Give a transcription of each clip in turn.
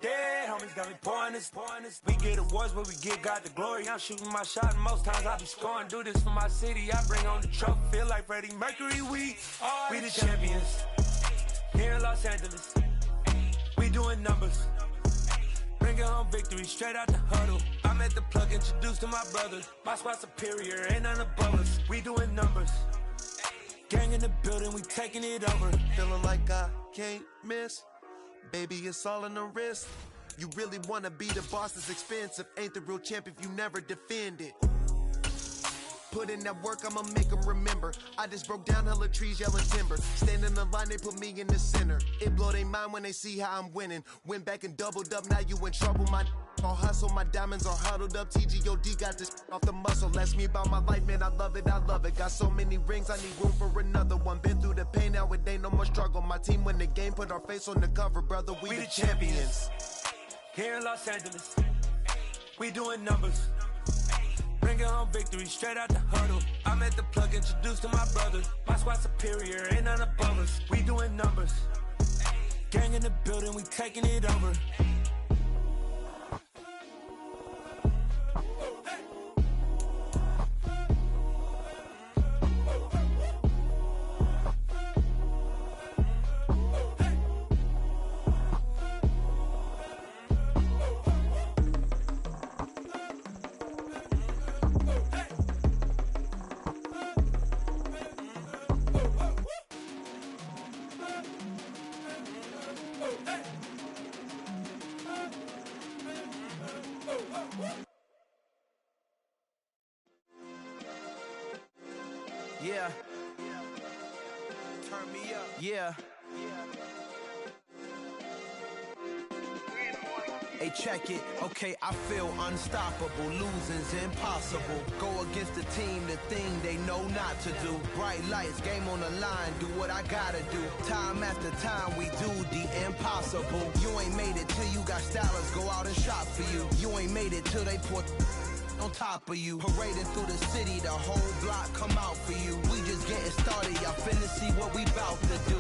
Dead homies got me pouring this. We get awards, but we got the glory. I'm shooting my shot, and most times I be scoring. Do this for my city, I bring on the trophy. Feel like Freddie Mercury, we the champions. Here in Los Angeles, we doing numbers. Bringing home victory straight out the huddle. I'm at the plug, introduced to my brother. My squad superior, ain't none above us. We doing numbers. Gang in the building, we taking it over. Feeling like I can't miss. Baby, it's all in the wrist. You really wanna be the boss, it's expensive. Ain't the real champ if you never defend it. Put in that work, I'ma make them remember. I just broke down hella trees, yelling timber. Stand in the line, they put me in the center. It blow their mind when they see how I'm winning. Went back and doubled up, now you in trouble. My all hustle, my diamonds are huddled up. TGOD got this off the muscle. Ask me about my life, man, I love it, I love it. Got so many rings, I need room for another one. Been through the pain, now it ain't no more struggle. My team win the game, put our face on the cover, brother, we the champions. Here in Los Angeles, we doing numbers. Bringing home victory straight out the huddle. I'm at the plug, introduced to my brother. My squad superior, ain't none above us. We doing numbers. Gang in the building, we taking it over. Yeah. Turn me up. Yeah. Hey, check it. Okay, I feel unstoppable. Losing's impossible. Go against the team, the thing they know not to do. Bright lights, game on the line. Do what I gotta do. Time after time, we do the impossible. You ain't made it till you got stylers go out and shop for you. You ain't made it till they put on top of you. Parading through the city, the whole block come out for you. We just getting started, y'all finna see what we bout to do.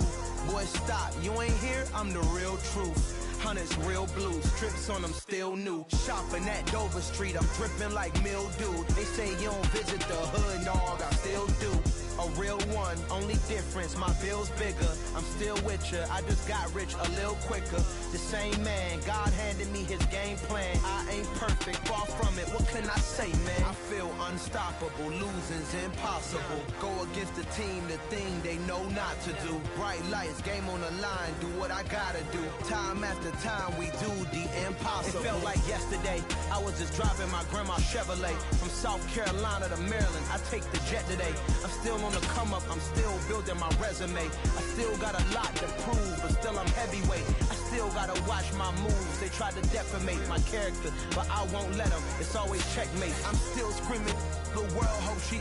Boy, stop, you ain't here, I'm the real truth. Hunters, real blue, strips on them still new. Shopping at Dover Street, I'm dripping like mildew. They say you don't visit the hood, dog, I still do. A real one, only difference, my bill's bigger. I'm still with ya, I just got rich a little quicker. The same man, God handed me his game plan. I ain't perfect, far from it, what can I say, man? I feel unstoppable, losing's impossible. Go against the team, the thing they know not to do. Bright lights, game on the line, do what I gotta do. Time after time, we do the impossible. It felt like yesterday, I was just driving my grandma's Chevrolet. From South Carolina to Maryland, I take the jet today. I'm still on the come up, I'm still building my resume. I still got a lot to prove, but still I'm heavyweight. I still gotta watch my moves. They try to defamate my character, but I won't let them. It's always checkmate. I'm still screaming, the world hope she.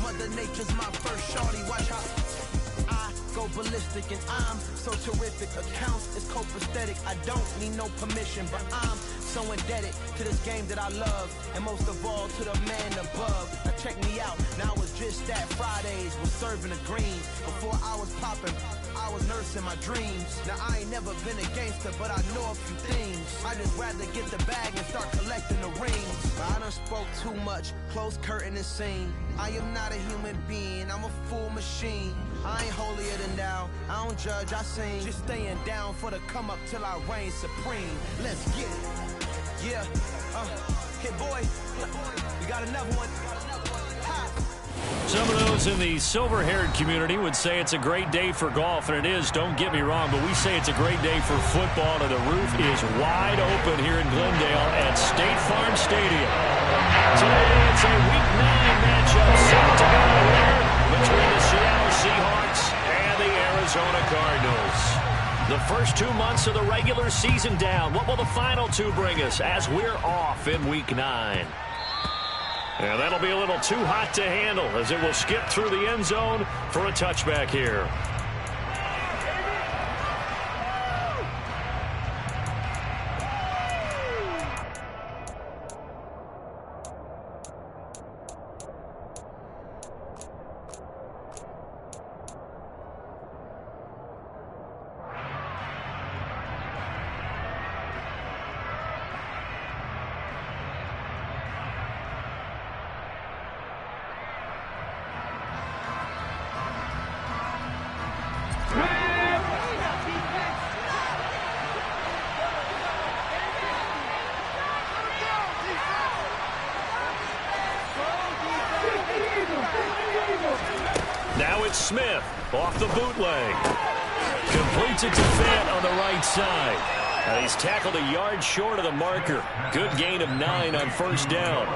Mother Nature's my first shorty. Watch how I go ballistic, and I'm so terrific. Accounts is copacetic. I don't need no permission, but I'm so indebted to this game that I love, and most of all to the man above. Now check me out, now it's just that Fridays was serving the greens. Before I was popping, I was nursing my dreams. Now I ain't never been a gangster, but I know a few things. I just rather get the bag and start collecting the rings. But I done spoke too much, close curtain and scene. I am not a human being, I'm a full machine. I ain't holier than thou, I don't judge, I sing. Just staying down for the come up till I reign supreme. Let's get it. Yeah, hit boy, we got another one. Ha. Some of those in the silver-haired community would say it's a great day for golf, and it is, don't get me wrong, but we say it's a great day for football, and the roof is wide open here in Glendale at State Farm Stadium. Today it's a Week 9 matchup set to go here between the Seattle Seahawks and the Arizona Cardinals. The first 2 months of the regular season down. What will the final two bring us as we're off in Week 9? And that'll be a little too hot to handle as it will skip through the end zone for a touchback here. Smith off the bootleg. Completes it to Fant on the right side. He's tackled a yard short of the marker. Good gain of 9 on first down.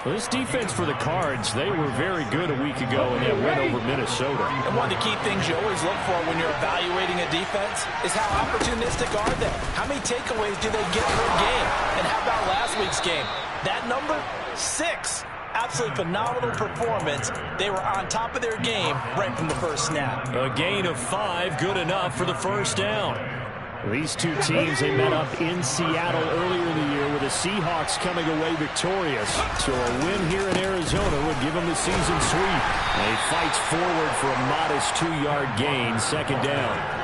Well, this defense for the Cards, they were very good a week ago in that win over Minnesota. And one of the key things you always look for when you're evaluating a defense is how opportunistic are they? How many takeaways do they get per game? And how about last week's game? That number? 6. Absolutely phenomenal performance. They were on top of their game right from the first snap. A gain of 5, good enough for the first down. These two teams, they met up in Seattle earlier in the year with the Seahawks coming away victorious. So a win here in Arizona would give them the season sweep. And he fights forward for a modest 2-yard gain, second down.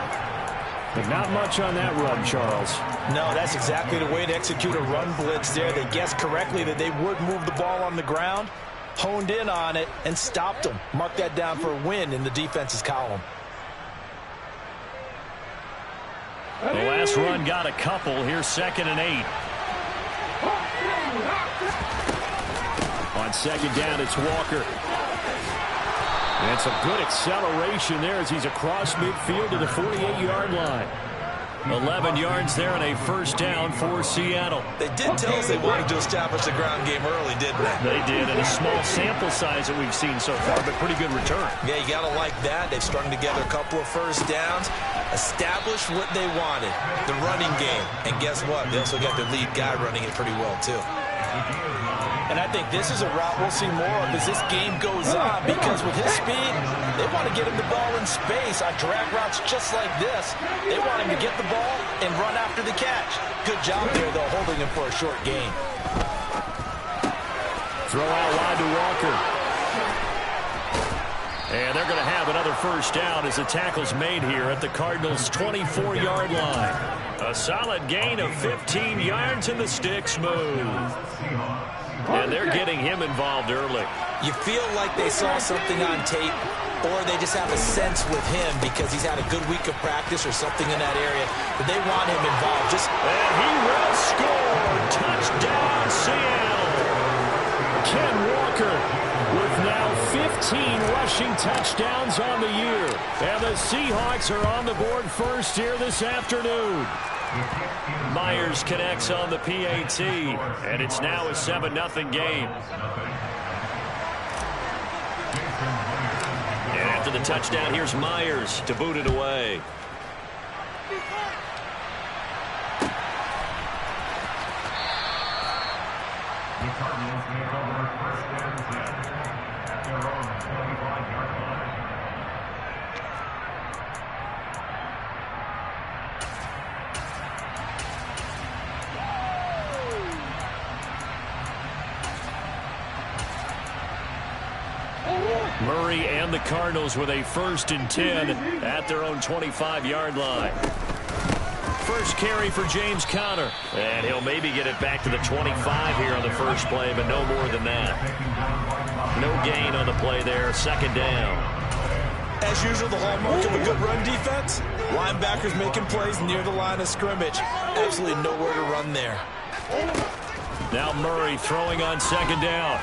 But not much on that run, Charles. No, that's exactly the way to execute a run blitz there. They guessed correctly that they would move the ball on the ground, honed in on it, and stopped them. Mark that down for a win in the defense's column. The last run got a couple. Here's 2nd and 8. On second down, it's Walker. And some good acceleration there as he's across midfield to the 48-yard line. 11 yards there and a first down for Seattle. They did tell us they wanted to establish the ground game early, didn't they? They did, and a small sample size that we've seen so far, but pretty good return. Yeah, you got to like that. They've strung together a couple of first downs, established what they wanted, the running game. And guess what? They also got their lead guy running it pretty well, too. And I think this is a route we'll see more of as this game goes on, because with his speed, they want to get him the ball in space on drag routes just like this. They want him to get the ball and run after the catch. Good job there, though, holding him for a short gain. Throw out wide to Walker. And they're going to have another first down as the tackle's made here at the Cardinals' 24-yard line. A solid gain of 15 yards, and the sticks move. And they're getting him involved early. You feel like they saw something on tape, or they just have a sense with him because he's had a good week of practice or something in that area, but they want him involved. And he will score. Touchdown, Seattle. Ken Walker with now 15 rushing touchdowns on the year. And the Seahawks are on the board first here this afternoon. Myers connects on the PAT, and it's now a 7-0 game. And after the touchdown, here's Myers to boot it away. Murray and the Cardinals with a 1st and 10 at their own 25-yard line. First carry for James Conner. And he'll maybe get it back to the 25 here on the first play, but no more than that. No gain on the play there. Second down. As usual, the hallmark of a good run defense, linebackers making plays near the line of scrimmage. Absolutely nowhere to run there. Now Murray throwing on second down.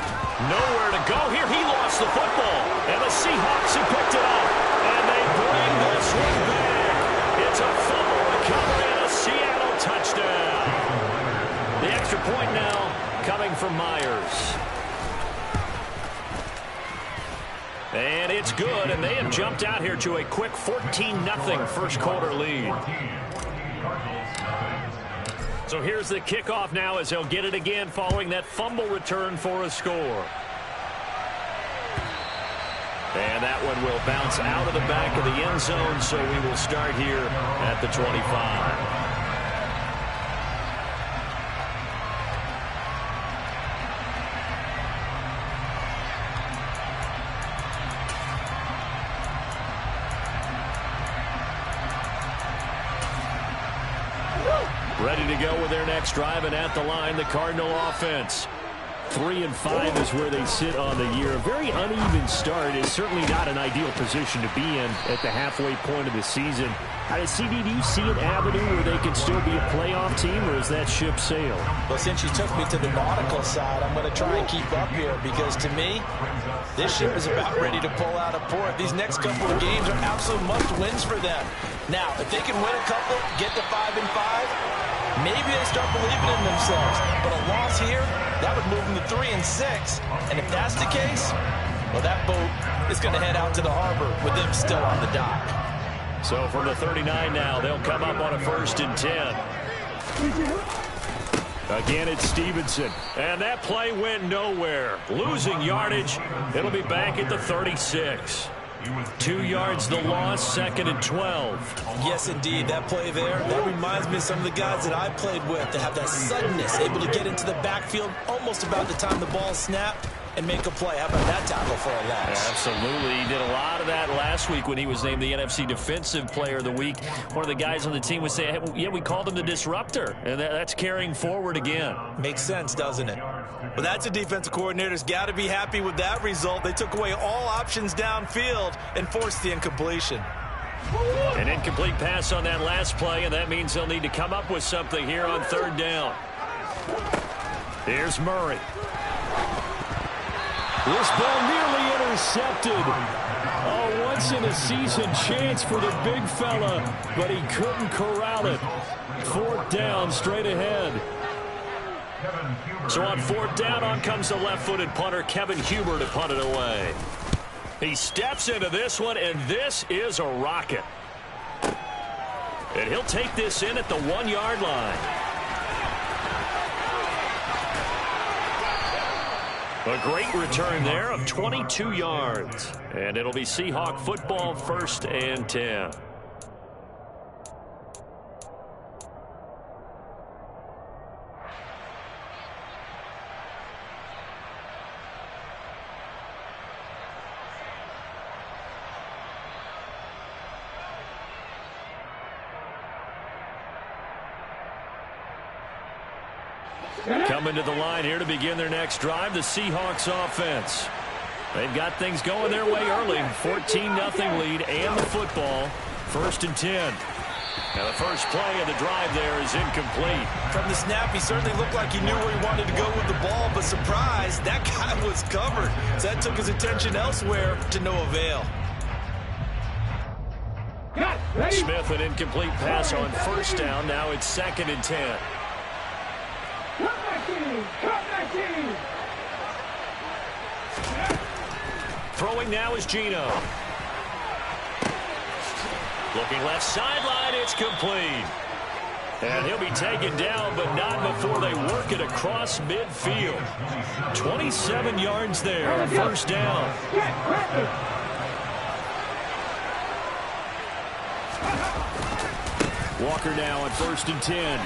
Nowhere to go here. He lost the football. And the Seahawks have picked it up. And they bring this one back. It's a fumble recovery and a Seattle touchdown. The extra point now coming from Myers. And it's good, and they have jumped out here to a quick 14-0 first quarter lead. So here's the kickoff now as they'll get it again following that fumble return for a score. And that one will bounce out of the back of the end zone, so we will start here at the 25. Ready to go with their next drive, and at the line, the Cardinal offense. 3-5 is where they sit on the year. A very uneven start is certainly not an ideal position to be in at the halfway point of the season. CD, do you see an avenue where they can still be a playoff team, or is that ship sailed? Well, since you took me to the nautical side, I'm going to try and keep up here because, to me, this ship is about ready to pull out of port. These next couple of games are absolute must-wins for them. Now, if they can win a couple, get to 5-5, maybe they start believing in themselves. But a loss here, that would move them to 3-6. And if that's the case, well, that boat is going to head out to the harbor with them still on the dock. So from the 39 now, they'll come up on a 1st and 10. Again, it's Stevenson. And that play went nowhere. Losing yardage. It'll be back at the 36. 2 yards the loss, 2nd and 12. Yes, indeed. That play there, that reminds me of some of the guys that I played with to have that suddenness, able to get into the backfield almost about the time the ball snapped and make a play. How about that tackle for a loss? Absolutely. He did a lot of that last week when he was named the NFC Defensive Player of the Week. One of the guys on the team would say, hey, yeah, we called him the disruptor, and that's carrying forward again. Makes sense, doesn't it? Well, that's a defensive coordinator's got to be happy with that result. They took away all options downfield and forced the incompletion. An incomplete pass on that last play, and that means they'll need to come up with something here on 3rd down. Here's Murray. This ball nearly intercepted. Oh, once-in-a-season chance for the big fella, but he couldn't corral it. 4th down, straight ahead. So on 4th down, on comes the left-footed punter, Kevin Huber, to punt it away. He steps into this one, and this is a rocket. And he'll take this in at the 1-yard line. A great return there of 22 yards. And it'll be Seahawk football, 1st and 10. Coming to the line here to begin their next drive, the Seahawks offense. They've got things going their way early. 14-0 lead and the football. 1st and 10. Now the first play of the drive there is incomplete. From the snap, he certainly looked like he knew where he wanted to go with the ball, but surprise, that guy was covered. So that took his attention elsewhere to no avail. Smith, an incomplete pass on 1st down. Now it's 2nd and 10. Throwing now is Geno. Looking left sideline, it's complete. And he'll be taken down, but not before they work it across midfield. 27 yards there on 1st down. Walker now on 1st and 10.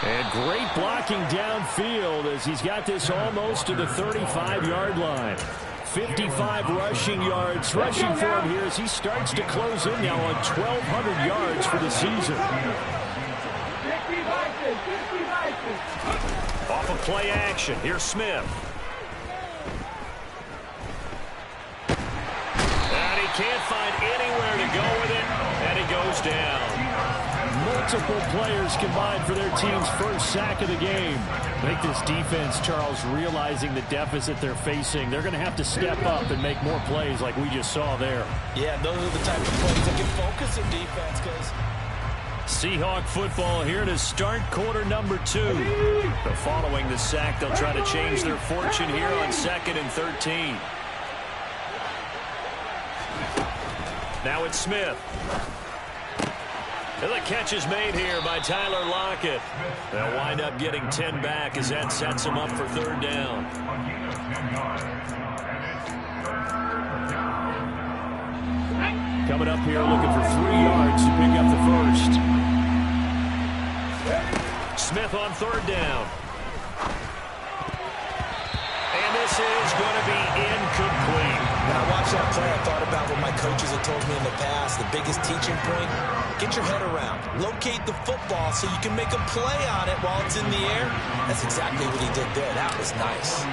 And great blocking downfield as he's got this almost to the 35-yard line. 55 rushing yards rushing for him here as he starts to close in now on 1,200 yards for the season. Off of play action, here's Smith. And he can't find anywhere to go with it, and he goes down. Multiple players combined for their team's first sack of the game. I think this defense, Charles, realizing the deficit they're facing, they're going to have to step up and make more plays like we just saw there. Yeah, those are the type of plays that can focus in defense, because Seahawk football here to start quarter number 2. But following the sack, they'll try to change their fortune here on 2nd and 13. Now it's Smith. And the catch is made here by Tyler Lockett. They'll wind up getting 10 back as that sets them up for 3rd down. Coming up here looking for 3 yards to pick up the first. Smith on 3rd down. And this is going to be incomplete. Now watch watched that play, I thought about what my coaches had told me in the past. The biggest teaching point, get your head around. Locate the football so you can make a play on it while it's in the air. That's exactly what he did there. That was nice.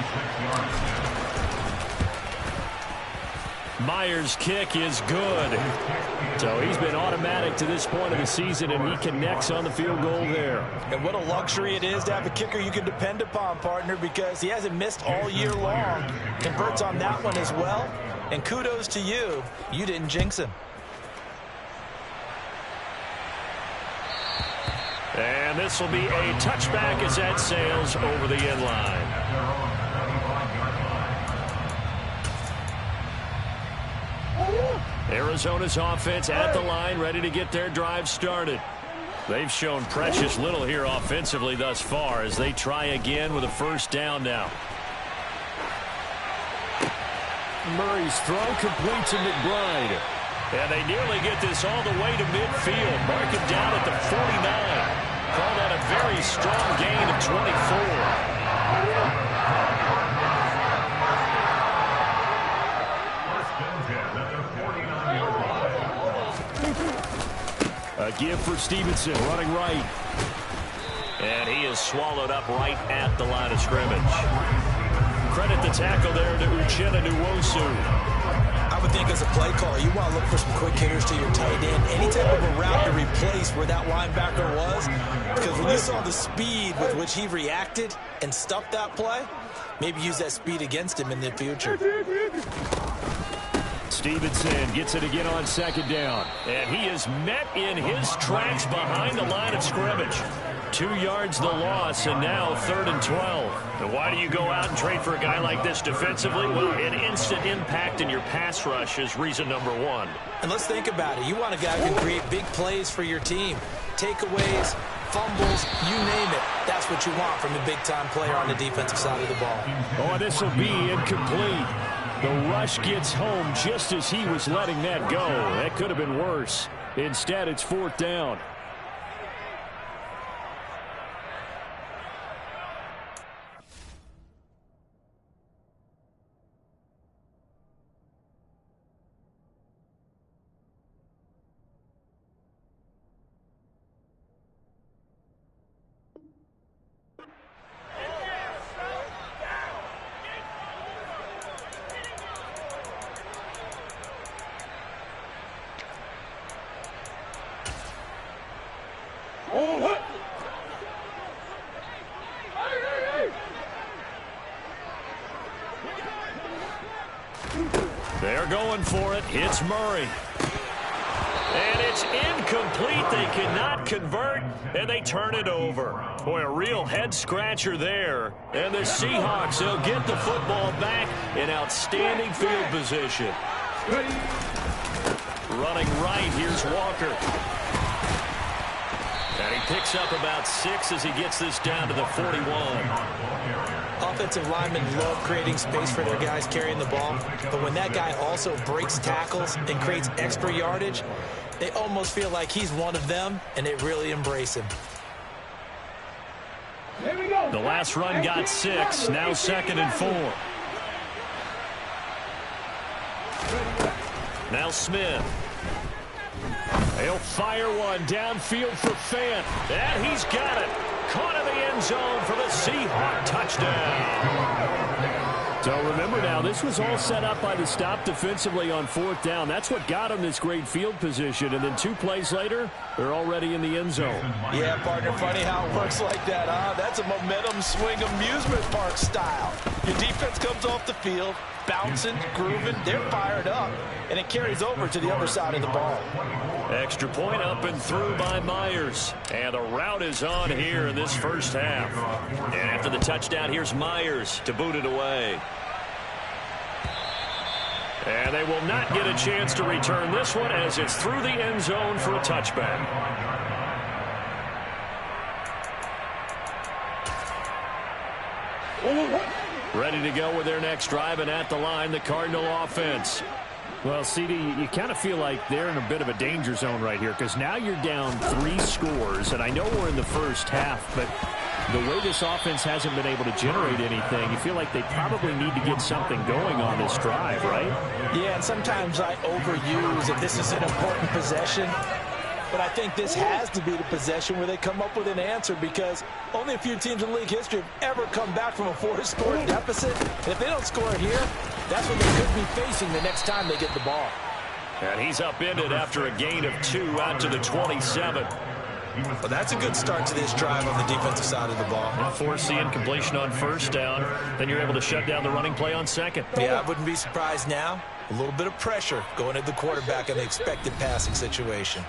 Myers' kick is good. So he's been automatic to this point of the season, and he connects on the field goal there. And what a luxury it is to have a kicker you can depend upon, partner, because he hasn't missed all year long. Converts on that one as well. And kudos to you. You didn't jinx him. And this will be a touchback as that sails over the end line. Arizona's offense at the line, ready to get their drive started. They've shown precious little here offensively thus far as they try again with a first down now. Murray's throw complete to McBride. And they nearly get this all the way to midfield. Mark it down at the 49. Call that a very strong gain of 24. A give for Stevenson, running right. And he is swallowed up right at the line of scrimmage. Credit the tackle there to Uchenna Nwosu. I would think as a play caller, you want to look for some quick hitters to your tight end. Any type of a route to replace where that linebacker was. Because when you saw the speed with which he reacted and stuffed that play, maybe use that speed against him in the future. Stevenson gets it again on second down. And he is met in his tracks behind the line of scrimmage. 2 yards the loss, and now 3rd and 12. And why do you go out and trade for a guy like this defensively? Well, an instant impact in your pass rush is reason number one. And let's think about it. You want a guy who can create big plays for your team. Takeaways, fumbles, you name it. That's what you want from a big-time player on the defensive side of the ball. Oh, this will be incomplete. The rush gets home just as he was letting that go. That could have been worse. Instead, it's 4th down. They're going for it. It's Murray. And it's incomplete. They cannot convert, and they turn it over. Boy, a real head-scratcher there. And the Seahawks, they'll get the football back in outstanding field position. Running right, here's Walker. And he picks up about 6 as he gets this down to the 41. Offensive linemen love creating space for their guys carrying the ball, but when that guy also breaks tackles and creates extra yardage, they almost feel like he's one of them, and they really embrace him. The last run got 6, now 2nd and 4. Now Smith. He'll fire one downfield for Fant, and he's got it. Caught in the end zone for the Seahawk touchdown. So remember now, this was all set up by the stop defensively on 4th down. That's what got him this great field position. And then 2 plays later, they're already in the end zone. Yeah, partner, funny how it works like that, huh? That's a momentum swing amusement park style. Your defense comes off the field, bouncing, grooving, they're fired up, and it carries over to the other side of the ball. Extra point up and through by Myers. And the route is on here in this first half. And after the touchdown, here's Myers to boot it away. And they will not get a chance to return this one as it's through the end zone for a touchback. Ready to go with their next drive, and at the line, the Cardinal offense. Well, CD, you kind of feel like they're in a bit of a danger zone right here because now you're down 3 scores, and I know we're in the first half, but the way this offense hasn't been able to generate anything, you feel like they probably need to get something going on this drive, right? Yeah, and sometimes I overuse that this is an important possession. But I think this has to be the possession where they come up with an answer, because only a few teams in league history have ever come back from a 4-score deficit. And if they don't score here, that's what they could be facing the next time they get the ball. And he's upended after a gain of 2 out to the 27. Well, that's a good start to this drive on the defensive side of the ball. And force the incompletion on first down. Then you're able to shut down the running play on second. Yeah, I wouldn't be surprised now. A little bit of pressure going at the quarterback in the expected passing situation.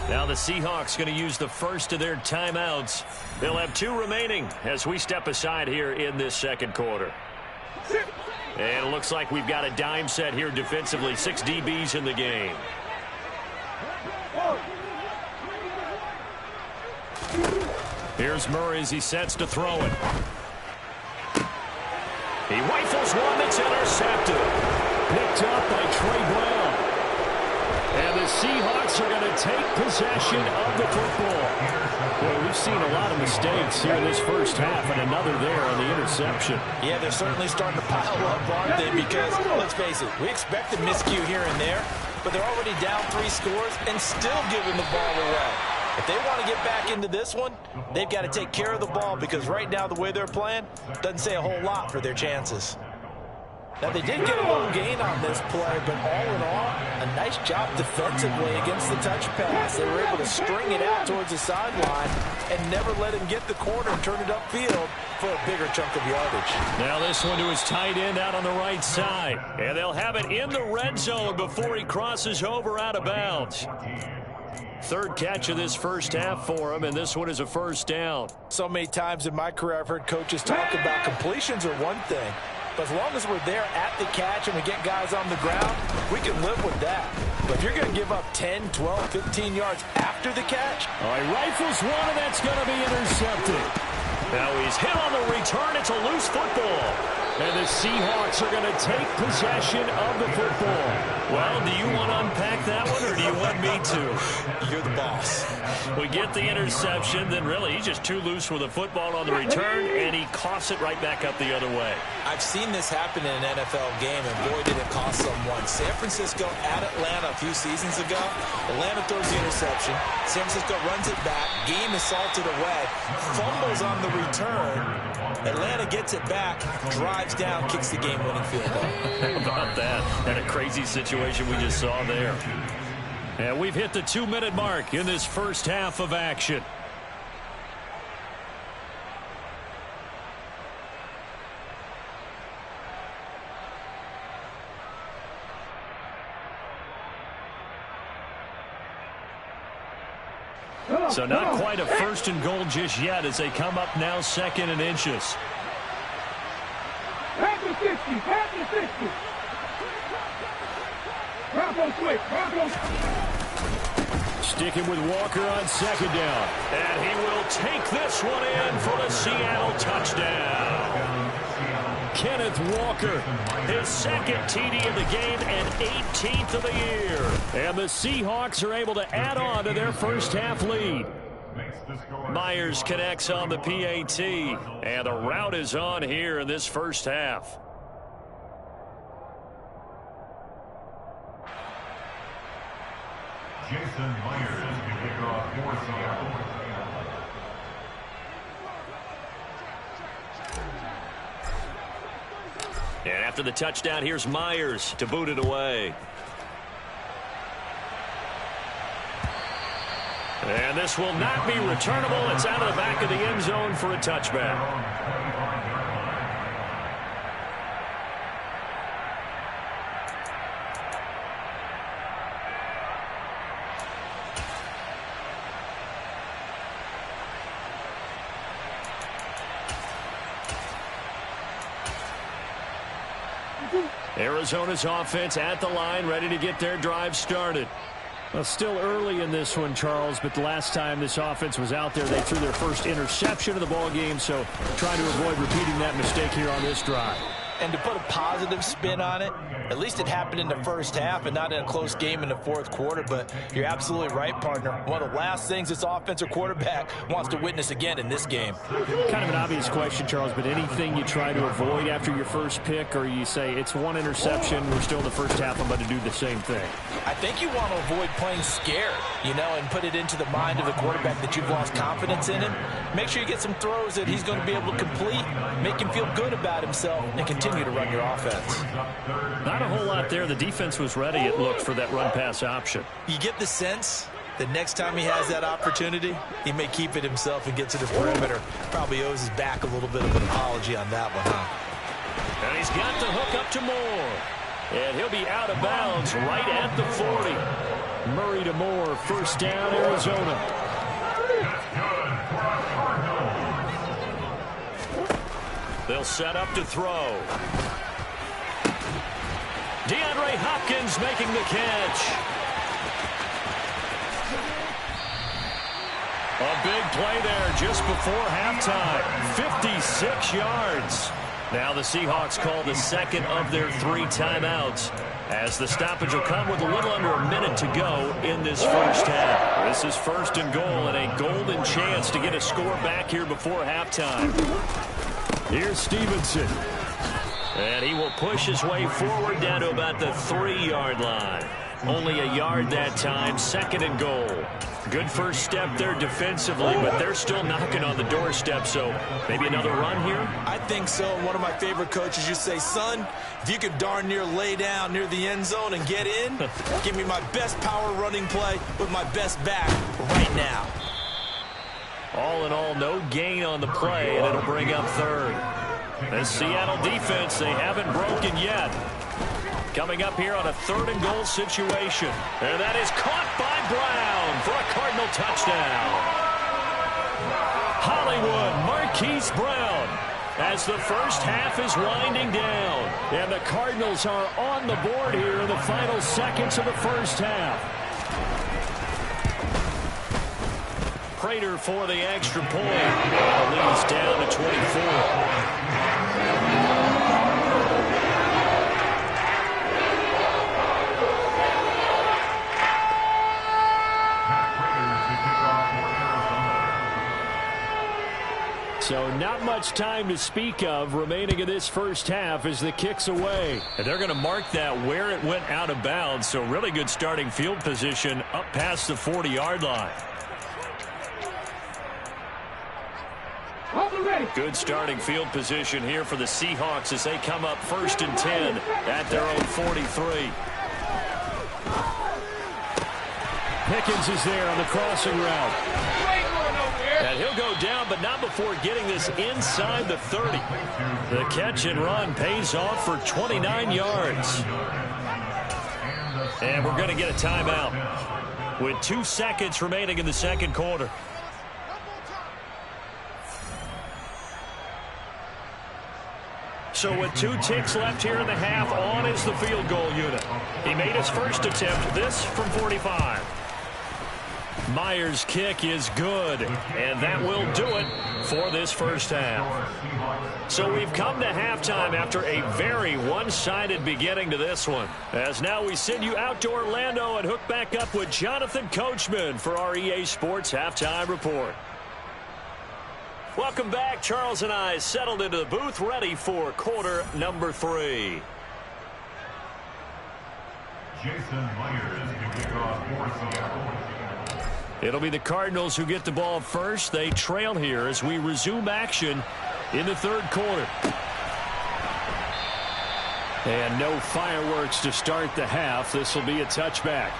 Now the Seahawks going to use the first of their timeouts. They'll have 2 remaining as we step aside here in this second quarter. And it looks like we've got a dime set here defensively. 6 DBs in the game. Here's Murray as he sets to throw it. He rifles one that's intercepted. Picked up by Trey Brown. And the Seahawks are going to take possession of the football. Boy, we've seen a lot of mistakes here in this first half, and another there on the interception. Yeah, they're certainly starting to pile up, aren't they? Because, let's face it, we expect a miscue here and there, but they're already down 3 scores and still giving the ball away. If they want to get back into this one, they've got to take care of the ball, because right now the way they're playing doesn't say a whole lot for their chances. Now, they did get a little gain on this play, but all in all, a nice job defensively against the touch pass. They were able to string it out towards the sideline and never let him get the corner and turn it upfield for a bigger chunk of yardage. Now this one to his tight end out on the right side. And they'll have it in the red zone before he crosses over out of bounds. 3rd catch of this first half for him, and this one is a first down. So many times in my career I've heard coaches talk about completions are one thing, but as long as we're there at the catch and we get guys on the ground, we can live with that. But if you're going to give up 10, 12, 15 yards after the catch. All right, rifles one, and that's going to be intercepted. Now he's hit on the return. It's a loose football. And the Seahawks are going to take possession of the football. Well, do you want to unpack that one, or do you want me to? You're the boss. We get the interception, then really he's just too loose with the football on the return, and he coughs it right back up the other way. I've seen this happen in an NFL game, and boy, did it cost someone. San Francisco at Atlanta a few seasons ago. Atlanta throws the interception. San Francisco runs it back. Game is salted away. Fumbles on the return. Atlanta gets it back, drives down, kicks the game-winning field goal. How about that? And a crazy situation we just saw there. And we've hit the 2-minute mark in this first half of action. So not quite a 1st and goal just yet as they come up now 2nd and inches. Pass the 60, pass the 60. Broncos quick, Broncos. Sticking with Walker on 2nd down. And he will take this one in for the Seattle touchdown. Kenneth Walker, his 2nd TD of the game and 18th of the year. And the Seahawks are able to add on to their first half lead. Myers connects on the PAT, and the route is on here in this first half. Jason Myers, the kickoff for Seattle. And after the touchdown, here's Myers to boot it away. And this will not be returnable. It's out of the back of the end zone for a touchback. Arizona's offense at the line, ready to get their drive started. Well, still early in this one, Charles, but the last time this offense was out there, they threw their first interception of the ball game, so trying to avoid repeating that mistake here on this drive. And to put a positive spin on it, at least it happened in the first half and not in a close game in the fourth quarter. But you're absolutely right, partner. One of the last things this offensive quarterback wants to witness again in this game. Kind of an obvious question, Charles, but anything you try to avoid after your first pick, or you say it's one interception, we're still in the first half, I'm going to do the same thing? I think you want to avoid playing scared, and put it into the mind of the quarterback that you've lost confidence in him. Make sure you get some throws that he's going to be able to complete, make him feel good about himself, and continue to run your offense. Not a whole lot there. The defense was ready, it looked, for that run-pass option. You get the sense that next time he has that opportunity, he may keep it himself and get to the perimeter. Probably owes his back a little bit of an apology on that one, huh? And he's got the hook up to Moore. And he'll be out of bounds right at the 40. Murray to Moore, first down, Arizona. They'll set up to throw. DeAndre Hopkins making the catch. A big play there just before halftime. 56 yards. Now the Seahawks call the second of their 3 timeouts, as the stoppage will come with a little under a minute to go in this first half. This is first and goal and a golden chance to get a score back here before halftime. Here's Stevenson. And he will push his way forward down to about the 3-yard line. Only a yard that time, second and goal. Good first step there defensively, but they're still knocking on the doorstep, so maybe another run here? I think so. One of my favorite coaches used to say, son, if you could darn near lay down near the end zone and get in, give me my best power running play with my best back right now. All in all, no gain on the play, and it'll bring up third. This Seattle defense, they haven't broken yet. Coming up here on a third and goal situation. And that is caught by Brown for a Cardinal touchdown. Hollywood Marquise Brown as the first half is winding down. And the Cardinals are on the board here in the final seconds of the first half. Prater for the extra point. The lead's down to 24. So not much time to speak of remaining in this first half as the kick's away. And they're going to mark that where it went out of bounds. So really good starting field position up past the 40-yard line. Good starting field position here for the Seahawks as they come up first and 10 at their own 43. Pickens is there on the crossing route. And he'll go down, but not before getting this inside the 30. The catch and run pays off for 29 yards. And we're going to get a timeout with 2 seconds remaining in the second quarter. So with 2 ticks left here in the half, on is the field goal unit. He made his first attempt, this from 45. Myers' kick is good, and that will do it for this first half. So we've come to halftime after a very one-sided beginning to this one. As now we send you out to Orlando and hook back up with Jonathan Coachman for our EA Sports Halftime Report. Welcome back. Charles and I settled into the booth, ready for quarter number 3. Jason Myers to kick off for Seattle. It'll be the Cardinals who get the ball first. They trail here as we resume action in the third quarter. And no fireworks to start the half. This will be a touchback.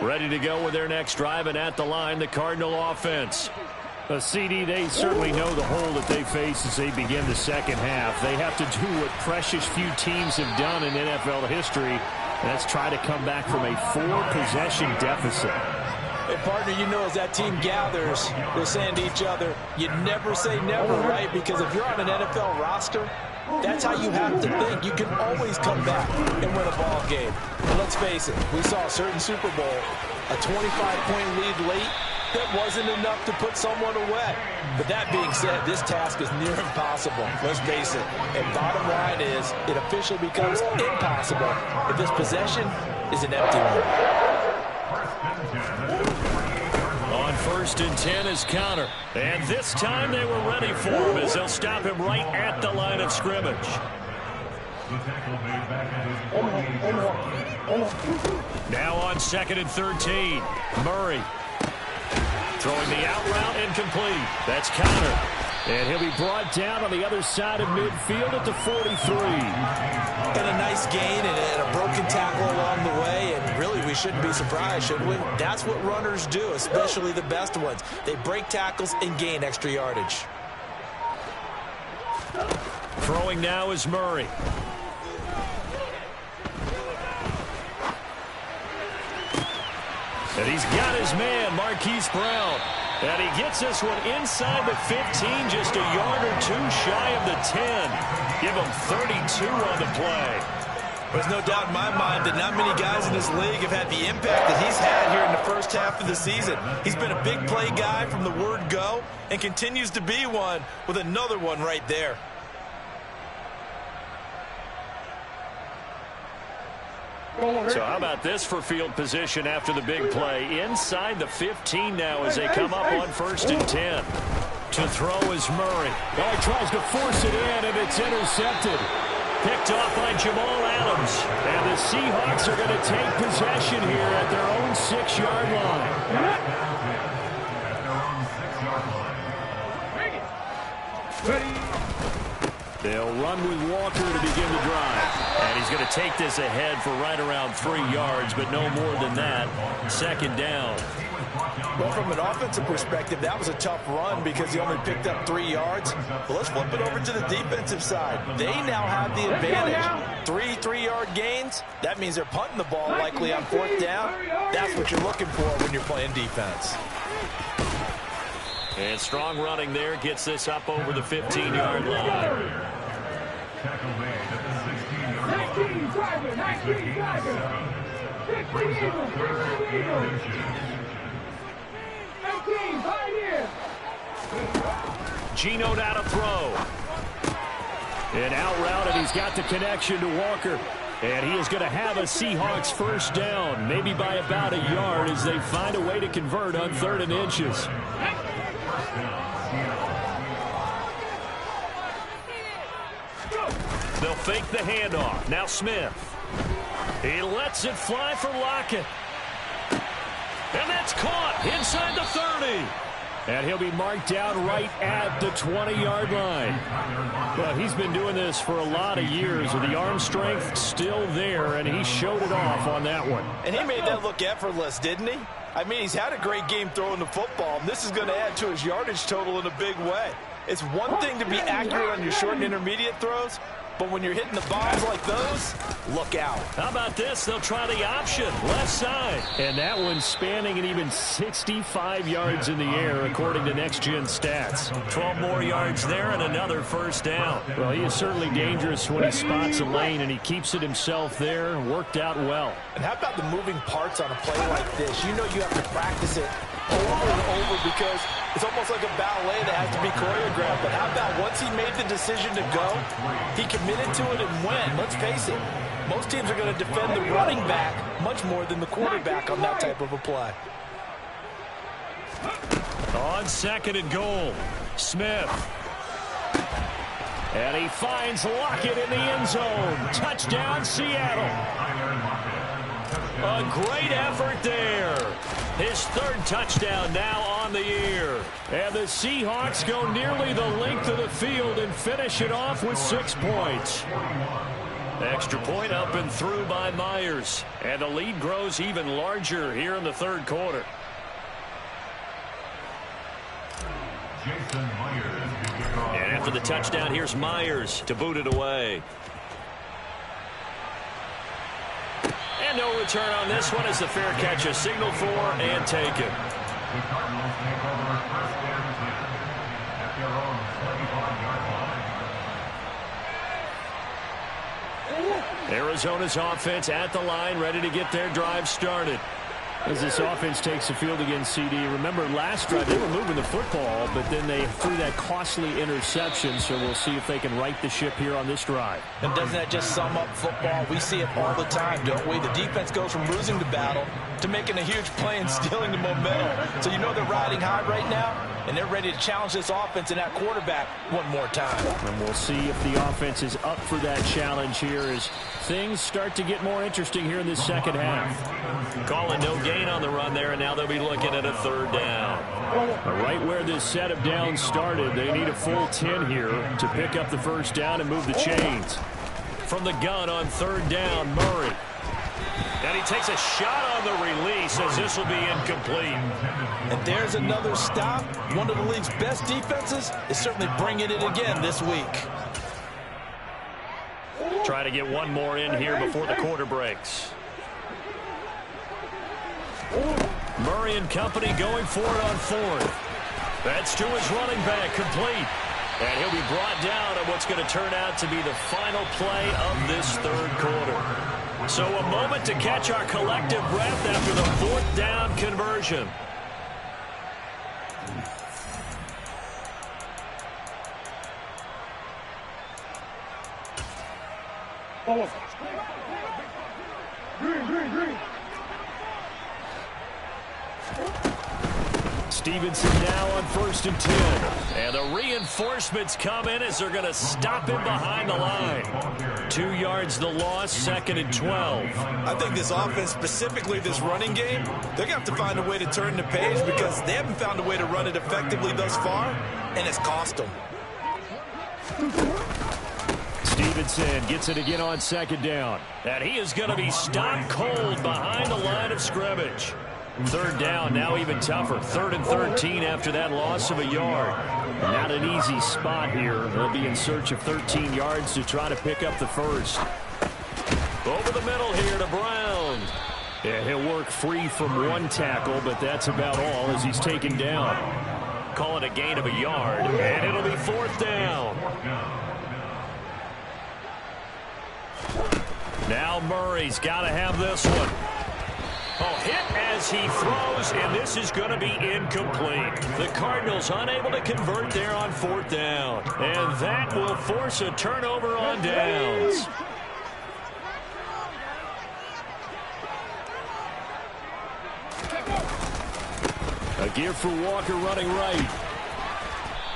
Ready to go with their next drive, and at the line, the Cardinal offense. CD, they certainly know the hole that they face as they begin the second half. They have to do what precious few teams have done in NFL history, and that's try to come back from a 4-possession deficit. And partner, you know, as that team gathers, they're saying to each other, you never say never, right? Because if you're on an NFL roster, that's how you have to think. You can always come back and win a ball game. And let's face it, we saw a certain Super Bowl, a 25-point lead late, that wasn't enough to put someone away. But that being said, this task is near impossible. Let's face it. And bottom line is, it officially becomes impossible if this possession is an empty one. On 1st and 10 is Connor. And this time they were ready for him as they'll stop him right at the line of scrimmage. Now on 2nd and 13, Murray. Throwing the out route incomplete. That's Connor. And he'll be brought down on the other side of midfield at the 43. And a nice gain and a broken tackle along the way. And really, we shouldn't be surprised, should we? That's what runners do, especially the best ones. They break tackles and gain extra yardage. Throwing now is Murray. And he's got his man, Marquise Brown. And he gets this one inside the 15, just a yard or two shy of the 10. Give him 32 on the play. There's no doubt in my mind that not many guys in this league have had the impact that he's had here in the first half of the season. He's been a big play guy from the word go and continues to be one with another one right there. So how about this for field position after the big play? Inside the 15 now as they come up on 1st and 10. To throw is Murray. Oh, he tries to force it in, and it's intercepted. Picked off by Jamal Adams. And the Seahawks are going to take possession here at their own 6-yard line. They'll run with Walker to begin the drive. And he's going to take this ahead for right around 3 yards, but no more than that. 2nd down. Well, from an offensive perspective, that was a tough run because he only picked up 3 yards. Well, let's flip it over to the defensive side. They now have the advantage. 3 3-yard gains. That means they're punting the ball likely on 4th down. That's what you're looking for when you're playing defense. And strong running there gets this up over the 15-yard line. 19 driver, 19 driver. 15 Eagles, 18 Pioneers. Geno down to throw. And out route, and he's got the connection to Walker. And he is going to have a Seahawks 1st down, maybe by about a yard as they find a way to convert on 3rd and inches. They'll fake the handoff. Now Smith. He lets it fly for Lockett. And that's caught inside the 30. And he'll be marked down right at the 20-yard line. Well, he's been doing this for a lot of years with the arm strength still there, and he showed it off on that one. And he made that look effortless, didn't he? I mean, he's had a great game throwing the football, and this is going to add to his yardage total in a big way. It's one thing to be accurate on your short and intermediate throws, but when you're hitting the bombs like those, look out. How about this? They'll try the option, left side. And that one's spanning an even 65 yards in the air, according to Next Gen Stats. 12 more yards there and another 1st down. Well, he is certainly dangerous when he spots a lane, and he keeps it himself there and worked out well. And how about the moving parts on a play like this? You know you have to practice it over and over because it's almost like a ballet that has to be choreographed. But how about once he made the decision to go, he committed to it and went. Let's face it, most teams are going to defend the running back much more than the quarterback on that type of a play. On 2nd and goal, Smith. And he finds Lockett in the end zone. Touchdown, Seattle. A great effort there. His 3rd touchdown now on the year. And the Seahawks go nearly the length of the field and finish it off with 6 points. Extra point up and through by Myers. And the lead grows even larger here in the 3rd quarter. And after the touchdown, here's Myers to boot it away. And no return on this one as the fair catch is signaled for and taken. The Cardinals take over first and 10 at their own 75-yard line. Arizona's offense at the line, ready to get their drive started. As this offense takes the field against CD. Remember, last drive they were moving the football, but then they threw that costly interception, so we'll see if they can right the ship here on this drive. And doesn't that just sum up football? We see it all the time, don't we? The defense goes from losing the battle to making a huge play and stealing the momentum. So you know they're riding high right now, and they're ready to challenge this offense and that quarterback one more time. And we'll see if the offense is up for that challenge here as things start to get more interesting here in this second half. Calling no gain on the run there, and now they'll be looking at a third down. Right where this set of downs started, they need a full 10 here to pick up the first down and move the chains. From the gun on third down, Murray. And he takes a shot on the release as this will be incomplete. And there's another stop. One of the league's best defenses is certainly bringing it again this week. Try to get one more in here before the quarter breaks. Murray and company going for it on fourth. That's to his running back, complete. And he'll be brought down at what's going to turn out to be the final play of this third quarter. So a moment to catch our collective breath after the fourth down conversion. Green. Stevenson now on 1st and 10. And the reinforcements come in as they're going to stop him behind the line. 2 yards the loss, 2nd and 12. I think this offense, specifically this running game, they're going to have to find a way to turn the page because they haven't found a way to run it effectively thus far, and it's cost them. Stevenson gets it again on 2nd down. And he is going to be stopped cold behind the line of scrimmage. Third down, now even tougher. 3rd and 13 after that loss of a yard. Not an easy spot here. They'll be in search of 13 yards to try to pick up the first. Over the middle here to Brown. Yeah, he'll work free from one tackle, but that's about all as he's taken down. Call it a gain of a yard, and it'll be 4th down. Now Murray's got to have this one. Oh, hit as he throws, and this is going to be incomplete. The Cardinals unable to convert there on 4th down. And that will force a turnover on downs. A give for Walker running right.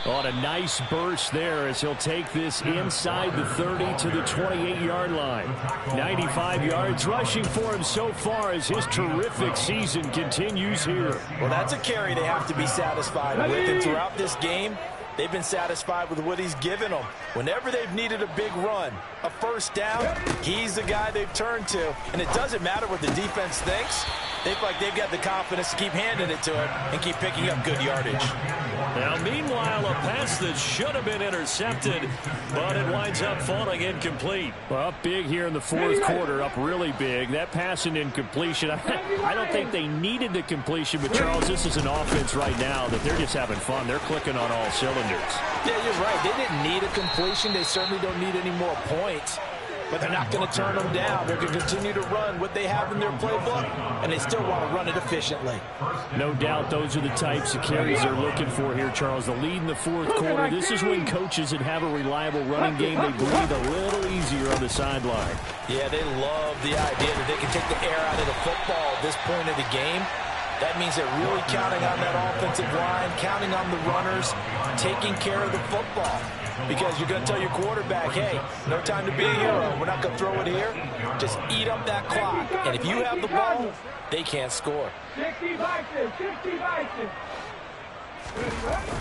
On a nice burst there as he'll take this inside the 30 to the 28-yard line. 95 yards rushing for him so far as his terrific season continues here. Well, that's a carry they have to be satisfied with. And throughout this game, they've been satisfied with what he's given them. Whenever they've needed a big run, a first down, he's the guy they've turned to. And it doesn't matter what the defense thinks. They feel like they've got the confidence to keep handing it to him and keep picking up good yardage. Now, meanwhile, a pass that should have been intercepted, but it winds up falling incomplete. Well, up big here in the 4th quarter, up really big. That pass and incompletion, I don't think they needed the completion, but, Charles, this is an offense right now that they're just having fun. They're clicking on all cylinders. Yeah, you're right. They didn't need a completion. They certainly don't need any more points. But they're not going to turn them down. They're going to continue to run what they have in their playbook, and they still want to run it efficiently. No doubt those are the types of carries they're looking for here, Charles. The lead in the 4th quarter. This is when coaches that have a reliable running game, they breathe a little easier on the sideline. Yeah, they love the idea that they can take the air out of the football at this point of the game. That means they're really counting on that offensive line, counting on the runners, taking care of the football. Because you're going to tell your quarterback, hey, no time to be a hero. We're not going to throw it here. Just eat up that clock. And if you have the ball, they can't score. 60 Vikings.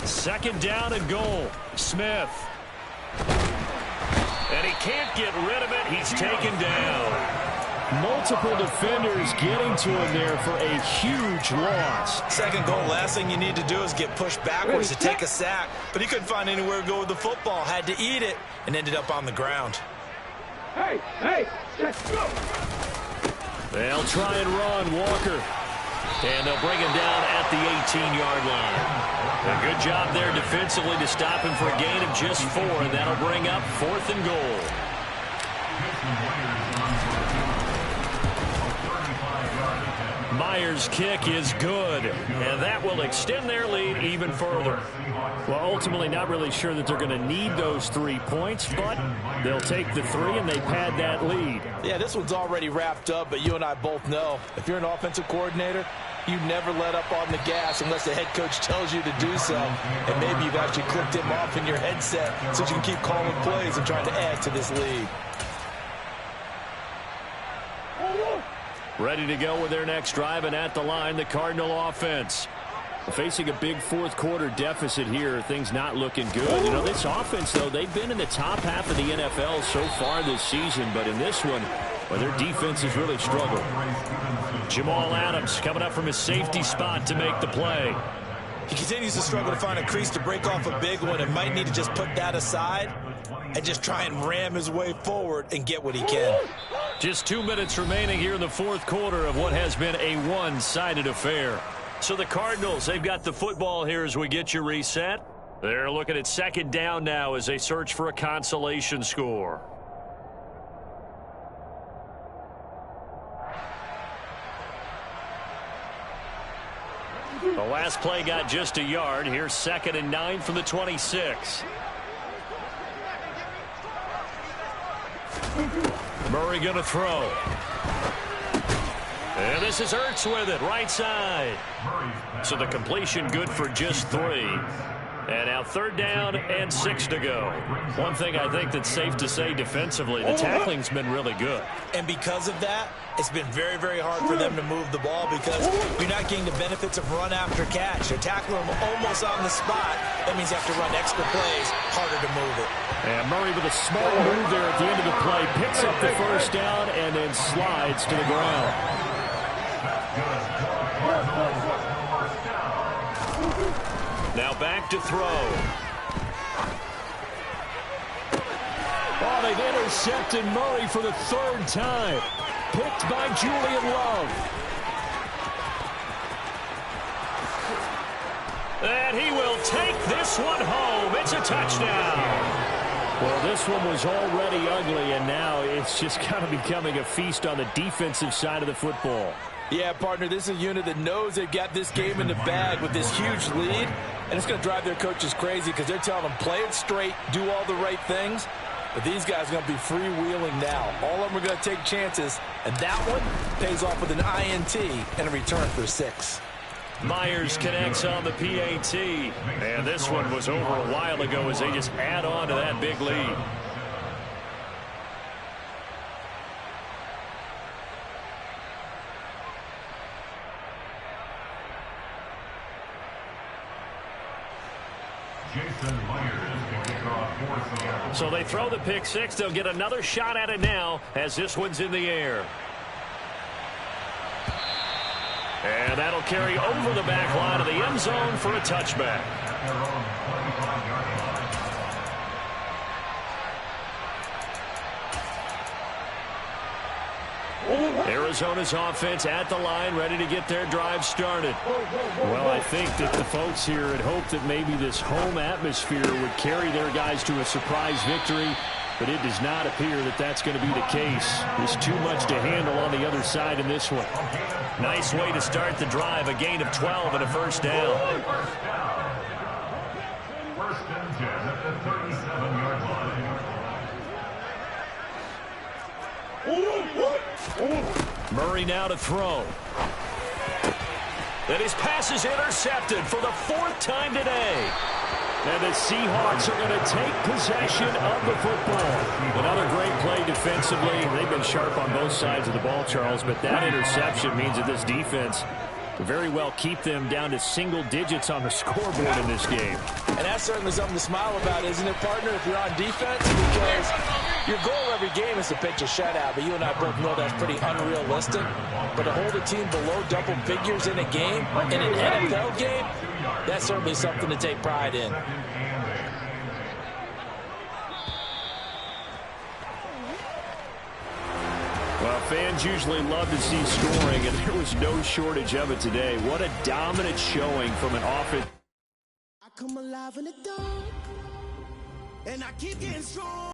2nd down and goal. Smith. And he can't get rid of it. He's taken down. Multiple defenders getting to him there for a huge loss. 2nd goal, last thing you need to do is get pushed backwards to take a sack. But he couldn't find anywhere to go with the football. Had to eat it and ended up on the ground. Hey, let's go. They'll try and run Walker. And they'll bring him down at the 18-yard line. A good job there defensively to stop him for a gain of just 4, and that'll bring up 4th and goal. Myers' kick is good, and that will extend their lead even further. Well, ultimately not really sure that they're going to need those 3 points, but they'll take the 3 and they pad that lead. Yeah, this one's already wrapped up, but you and I both know if you're an offensive coordinator, you never let up on the gas unless the head coach tells you to do so. And maybe you've actually clicked him off in your headset so you can keep calling plays and trying to add to this lead. Ready to go with their next drive, and at the line, the Cardinal offense. Facing a big fourth-quarter deficit here, things not looking good. You know, this offense, though, they've been in the top half of the NFL so far this season, but in this one, well, their defense has really struggled. Jamal Adams coming up from his safety spot to make the play. He continues to struggle to find a crease to break off a big one and might need to just put that aside and just try and ram his way forward and get what he can. Just 2 minutes remaining here in the fourth quarter of what has been a one-sided affair. So the Cardinals, they've got the football here as we get you reset. They're looking at 2nd down now as they search for a consolation score. The last play got just a yard. Here's 2nd and 9 from the 26. Murray going to throw. And this is Ertz with it, right side. So the completion good for just 3. And now 3rd down and 6 to go. One thing I think that's safe to say defensively, the tackling's been really good. And because of that, it's been very, very hard for them to move the ball because you're not getting the benefits of run after catch. They're tackling them almost on the spot. That means you have to run extra plays, harder to move it. And Murray with a smart move there at the end of the play, picks up the 1st down and then slides to the ground. Now back to throw. Oh, they've intercepted Murray for the 3rd time. Picked by Julian Love. And he will take this one home. It's a touchdown. Well, this one was already ugly, and now it's just kind of becoming a feast on the defensive side of the football. Yeah, partner, this is a unit that knows they've got this game in the bag with this huge lead, and it's going to drive their coaches crazy because they're telling them play it straight, do all the right things. But these guys are going to be freewheeling now. All of them are going to take chances, and that one pays off with an INT and a return for 6. Myers connects on the PAT, and this one was over a while ago as they just add on to that big lead. So they throw the pick 6. They'll get another shot at it now as this one's in the air. And that'll carry over the back line of the end zone for a touchback. Arizona's offense at the line, ready to get their drive started. Well, I think that the folks here had hoped that maybe this home atmosphere would carry their guys to a surprise victory, but it does not appear that that's going to be the case. There's too much to handle on the other side in this one. Nice way to start the drive, a gain of 12 and a 1st down. 1st and 10 at the 37-yard line. Murray now to throw. And his pass is intercepted for the 4th time today. And the Seahawks are going to take possession of the football. Another great play defensively. They've been sharp on both sides of the ball, Charles, but that interception means that this defense will very well keep them down to single digits on the scoreboard in this game. And that's certainly something to smile about, isn't it, partner, if you're on defense? Because your goal every game is to pitch a shutout, but you and I both know that's pretty unrealistic. But to hold a team below double figures in a game, in an NFL game, that's certainly something to take pride in. Well, fans usually love to see scoring, and there was no shortage of it today. What a dominant showing from an offense. I come alive in the dark, and I keep getting strong.